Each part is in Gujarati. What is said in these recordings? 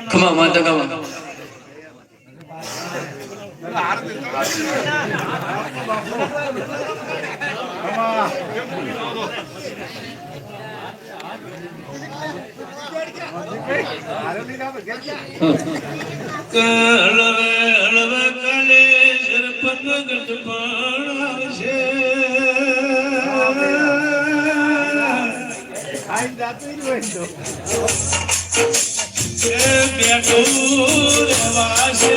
ખમા માતા ખમા હળવે હળવે કાલે સરપંચ ગઢપણ આવશે બેઠો રહેવાશે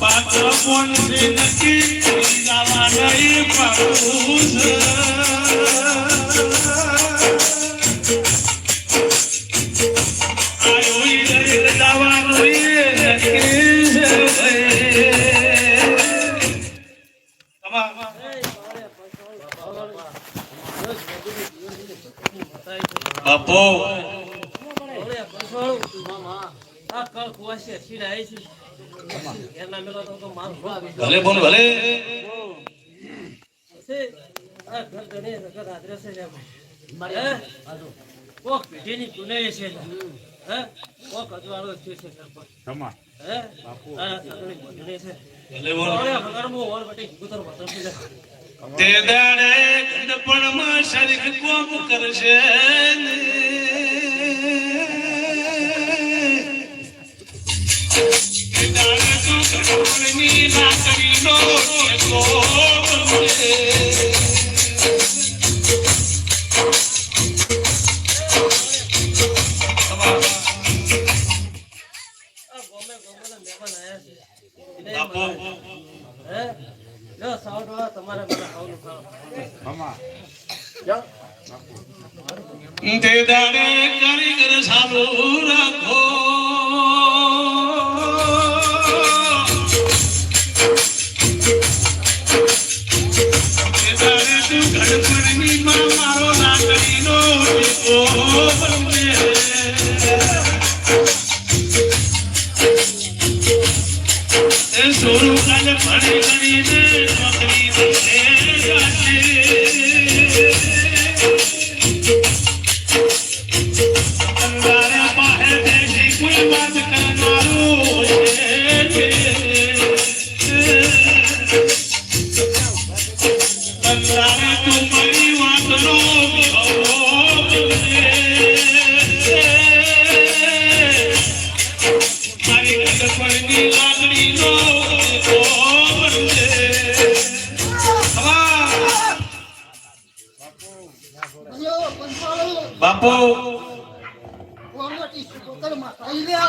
પાત્ર કોણ છે નક્કી જવા નહીં પાડું છે બાપો ભલે બોલ ભલે તે દાડે ગઢપણમાં શરીક કોમ કરશે તે દાડે તું ગઢપણની લાકડીનો તે દાડે કારીગર સાબુ રાખો તે દાડે તું ગઢપણની માં મારો લાકડીનો સોરું કાલે ભણી કરીને નોકરી કોઈ વાત કરનારું તું મારી વાતનો મારી ગઢપણની લાગણીનો બાપુ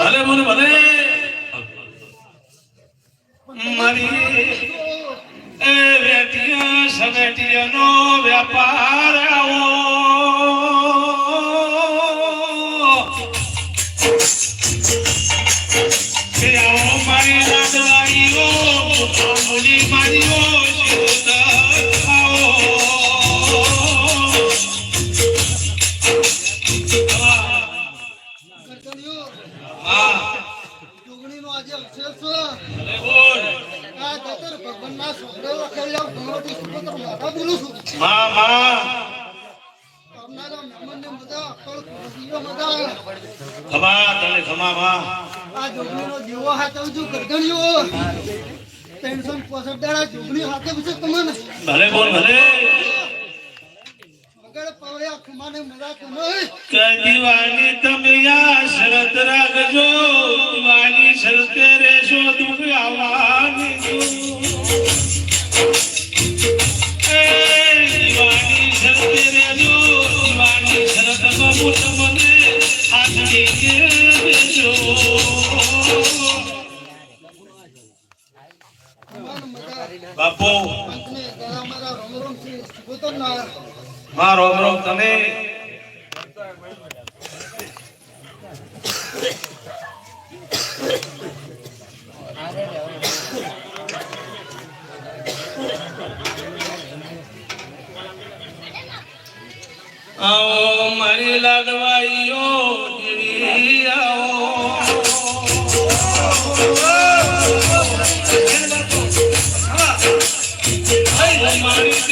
ભલે બોલે ભલે મારી એ વેટિયા સમેટિયાનો વ્યાપાર આવો કે આવો મારી લાડવાઈઓ મુલી મારીઓ ભલે બોલ ભલે દિવાળી તમે આ શરત રાખજો દિવાળી શરતે રહેશો તું આવવાની દિવાળી શરતે રહેજો દિવાળી શરત બબૂત મને હાથની કે દેજો બાપુ હા રોમ રોમ તને આવો મારી લાડવાઈઓ આવો મારી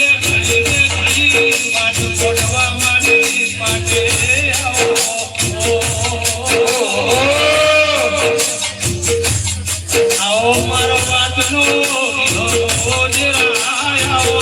વાતનો રોજ રાયાઓ